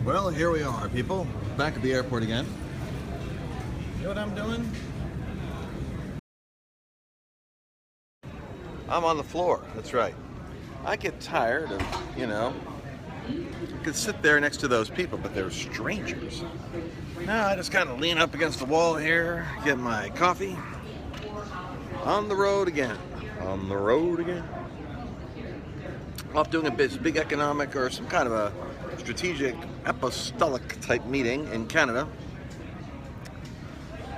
Well, here we are, people. Back at the airport again. You know what I'm doing? I'm on the floor. That's right. I get tired of, I could sit there next to those people, but they're strangers. Now I just kind of lean up against the wall here, get my coffee. On the road again. On the road again. Off doing a big economic or some kind of a strategic apostolic type meeting in Canada.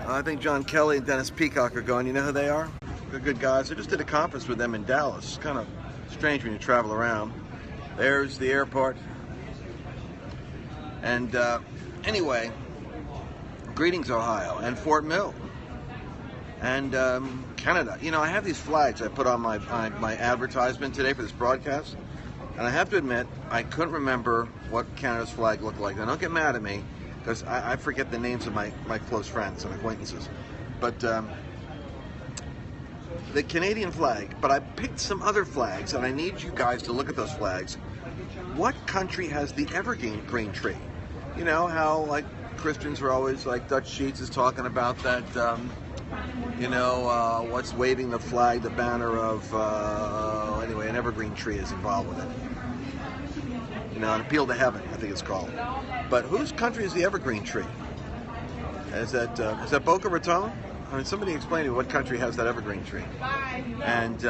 I think John Kelly and Dennis Peacock are going. You know who they are? They're good guys. I just did a conference with them in Dallas. It's kind of strange when you travel around. There's the airport. And anyway, greetings Ohio and Fort Mill and Canada. You know, I have these flags I put on my advertisement today for this broadcast. And I have to admit, I couldn't remember what Canada's flag looked like. Now, don't get mad at me, because I forget the names of my close friends and acquaintances. But the Canadian flag, but I picked some other flags, and I need you guys to look at those flags. What country has the evergreen tree? You know how, like, Christians are always, like, Dutch Sheets is talking about that, what's waving the flag, the banner of, anyway, an evergreen tree is involved with it. You know, an appeal to heaven, I think it's called. But whose country is the evergreen tree? Is that Boca Raton? I mean, somebody explain to me what country has that evergreen tree. And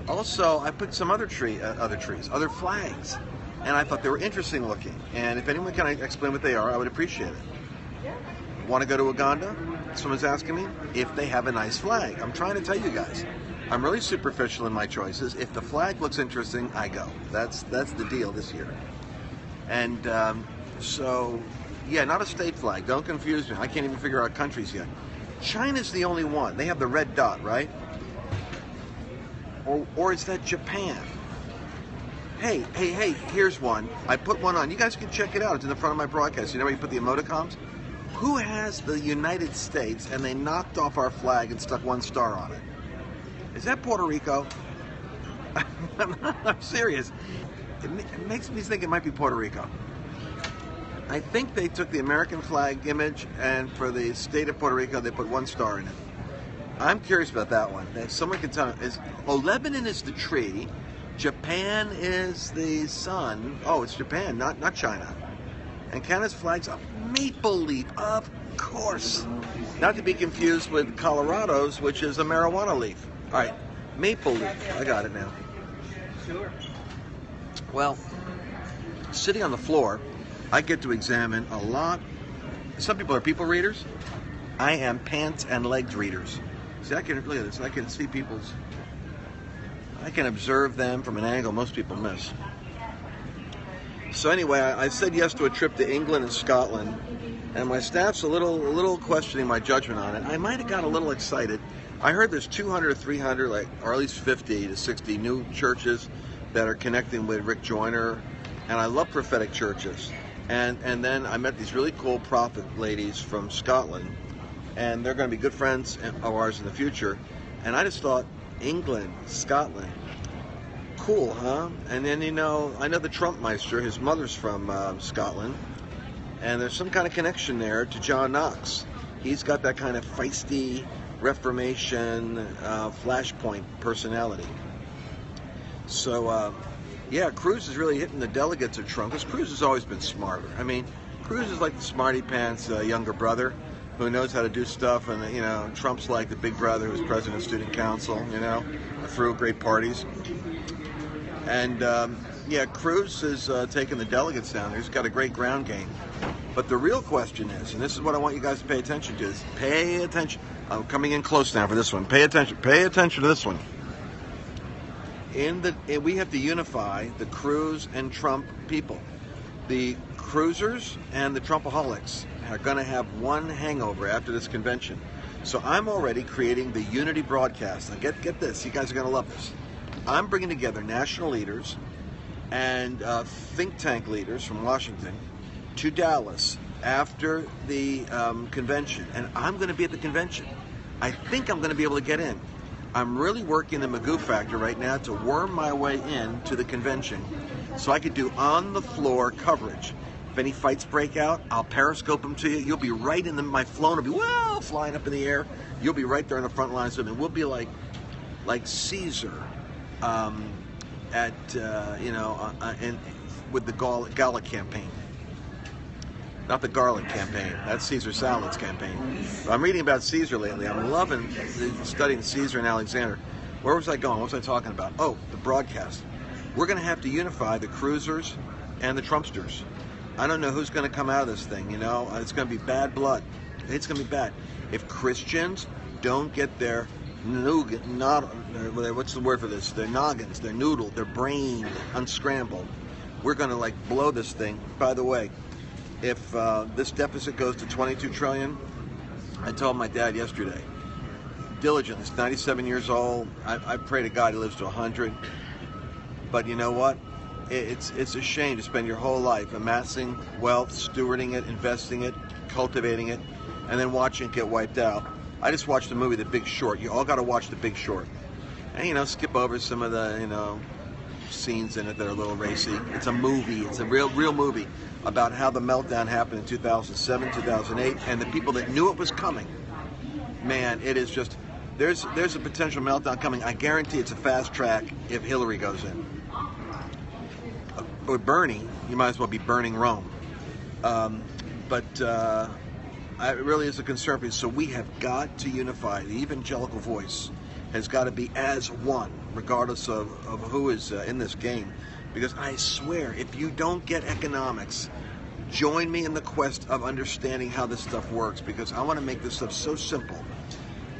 also, I put some other trees, other flags, and I thought they were interesting looking. And if anyone can explain what they are, I would appreciate it. Want to go to Uganda? Someone's asking me if they have a nice flag. I'm trying to tell you guys. I'm really superficial in my choices. If the flag looks interesting, I go. That's the deal this year. And so, yeah, not a state flag. Don't confuse me. I can't even figure out countries yet. China's the only one. They have the red dot, right? Or is that Japan? Hey, here's one. I put one on. You guys can check it out. It's in the front of my broadcast. You know where you put the emoticons? Who has the United States and they knocked off our flag and stuck one star on it? Is that Puerto Rico? I'm serious. It makes me think it might be Puerto Rico. I think they took the American flag image, and for the state of Puerto Rico, they put one star in it. I'm curious about that one. If someone can tell me, Lebanon is the tree, Japan is the sun. Oh, it's Japan, not China. And Canada's flag's a maple leaf, of course. Not to be confused with Colorado's, which is a marijuana leaf. All right, maple leaf. I got it now. Sure. Well, sitting on the floor, I get to examine a lot. Some people are people readers. I am pants and legs readers. See, look at this. I can see people's. I can observe them from an angle most people miss. So anyway, I said yes to a trip to England and Scotland, and my staff's a little questioning my judgment on it. I might have got a little excited. I heard there's 200 or 300, or at least 50 to 60 new churches that are connecting with Rick Joyner, and I love prophetic churches. And then I met these really cool prophet ladies from Scotland, and they're going to be good friends of ours in the future. And I just thought, England, Scotland, cool, huh? And then, I know the Trump Meister, his mother's from Scotland, and there's some kind of connection there to John Knox. He's got that kind of feisty Reformation, flashpoint personality. So, yeah, Cruz is really hitting the delegates of Trump, because Cruz has always been smarter. I mean, Cruz is like the smarty pants younger brother who knows how to do stuff, and, Trump's like the big brother who's president of student council, threw great parties. And, yeah, Cruz is taking the delegates down there. He's got a great ground game. But the real question is, and this is what I want you guys to pay attention to, is pay attention. I'm coming in close now for this one. Pay attention to this one. We have to unify the Cruz and Trump people. The Cruzers and the Trumpaholics are going to have one hangover after this convention. So I'm already creating the unity broadcast. Now get this, you guys are going to love this. I'm bringing together national leaders and think tank leaders from Washington to Dallas after the convention, and I'm going to be at the convention. I think I'm going to be able to get in. I'm really working the Magoo factor right now to worm my way in to the convention so I could do on-the-floor coverage. If any fights break out, I'll periscope them to you. You'll be right in my phone will be flying up in the air. You'll be right there in the front lines of it. We'll be like Caesar with the Gallic campaign. Not the garlic campaign. That's Caesar Salad's campaign. But I'm reading about Caesar lately. I'm loving studying Caesar and Alexander. Where was I going? What was I talking about? Oh, the broadcast. We're going to have to unify the cruisers and the Trumpsters. I don't know who's going to come out of this thing. It's going to be bad blood. It's going to be bad. If Christians don't get their what's the word for this? Their noggins, their noodle, their brain unscrambled, we're going to blow this thing. By the way, if this deficit goes to 22 trillion, I told my dad yesterday, diligent, he's 97 years old. I pray to God he lives to 100. But you know what? It's a shame to spend your whole life amassing wealth, stewarding it, investing it, cultivating it, and then watching it get wiped out. I just watched the movie The Big Short. You all got to watch The Big Short. And, skip over some of the, scenes in it that are a little racy. It's a movie. It's a real movie about how the meltdown happened in 2007, 2008, and the people that knew it was coming. Man, it is just, there's a potential meltdown coming. I guarantee it's a fast track if Hillary goes in. With Bernie, you might as well be burning Rome. It really is a concern for me. So we have got to unify. The evangelical voice has got to be as one, regardless of who is in this game. Because I swear, if you don't get economics, join me in the quest of understanding how this stuff works. Because I want to make this stuff so simple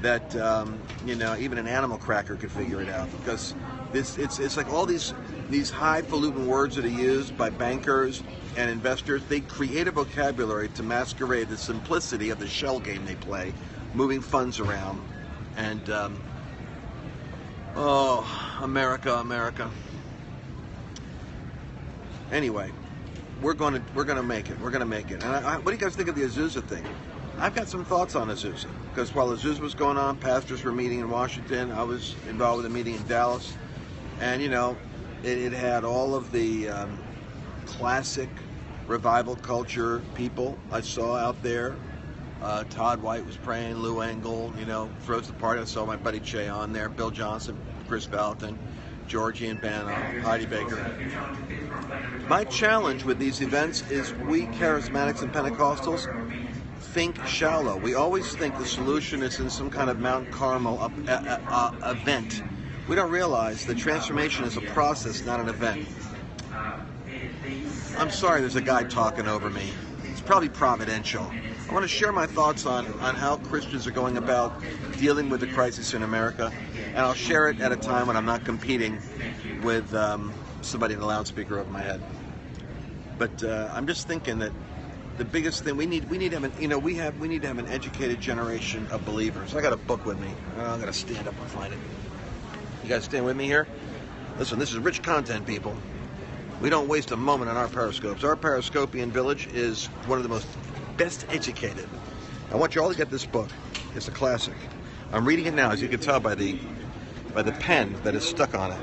that even an animal cracker could figure it out. Because it's like all these highfalutin words that are used by bankers and investors. They create a vocabulary to masquerade the simplicity of the shell game they play, moving funds around. And America. Anyway, we're gonna make it. We're gonna make it. And what do you guys think of the Azusa thing? I've got some thoughts on Azusa, because while Azusa was going on, pastors were meeting in Washington. I was involved with a meeting in Dallas, and it had all of the classic revival culture people I saw out there. Todd White was praying, Lou Engle, throws the party. I saw my buddy Che on there, Bill Johnson, Chris Valentin, Georgie and Bano, Heidi Baker. My challenge with these events is we charismatics and Pentecostals think shallow. We always think the solution is in some kind of Mount Carmel event. We don't realize that transformation is a process, not an event. I'm sorry there's a guy talking over me. It's probably providential. I want to share my thoughts on how Christians are going about dealing with the crisis in America, and I'll share it at a time when I'm not competing with somebody in a loudspeaker over my head. But I'm just thinking that the biggest thing we need to have we need to have an educated generation of believers. I got a book with me. I'm gonna stand up and find it. You guys staying with me here? Listen, this is rich content, people. We don't waste a moment on our periscopes. Our Periscopian village is one of the most best educated. I want you all to get this book. It's a classic. I'm reading it now, as you can tell by the pen that is stuck on it.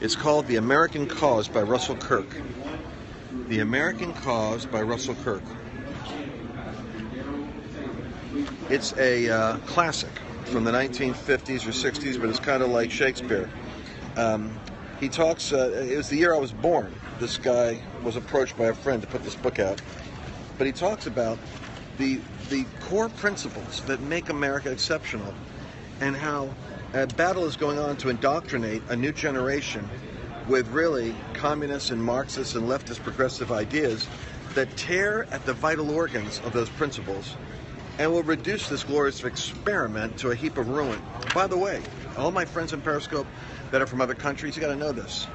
It's called The American Cause by Russell Kirk. The American Cause by Russell Kirk. It's a classic from the 1950s or 60s, but it's kind of like Shakespeare. He talks, it was the year I was born. This guy was approached by a friend to put this book out. But he talks about the core principles that make America exceptional, and how a battle is going on to indoctrinate a new generation with really communist and Marxist and leftist progressive ideas that tear at the vital organs of those principles and will reduce this glorious experiment to a heap of ruin. By the way, all my friends in Periscope that are from other countries, you got to know this.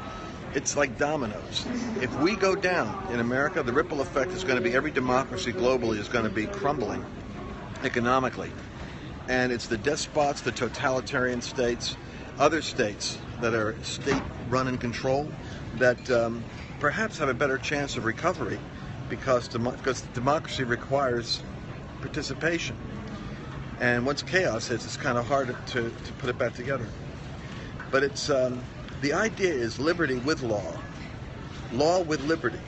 It's like dominoes. If we go down in America, the ripple effect is going to be every democracy globally is going to be crumbling economically. And it's the despots, the totalitarian states, other states that are state-run and controlled that perhaps have a better chance of recovery because democracy requires participation. And once chaos hits, it's kind of hard to put it back together. But it's the idea is liberty with law with liberty.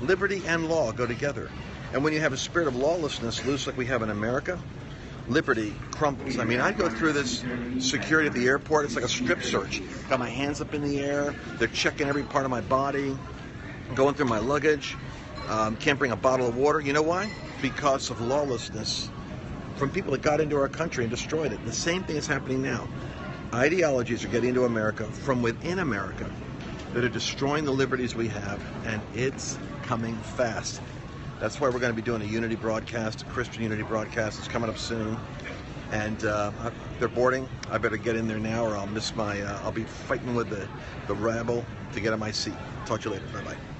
Liberty and law go together. And when you have a spirit of lawlessness loose like we have in America, liberty crumbles. I mean, I go through this security at the airport. It's like a strip search. Got my hands up in the air. They're checking every part of my body, going through my luggage. Can't bring a bottle of water. You know why? Because of lawlessness from people that got into our country and destroyed it. The same thing is happening now. Ideologies are getting into America from within America that are destroying the liberties we have, and it's coming fast. That's why we're going to be doing a unity broadcast, a Christian unity broadcast. It's coming up soon. And they're boarding. I better get in there now or I'll miss my, I'll be fighting with the rabble to get on my seat. Talk to you later. Bye-bye.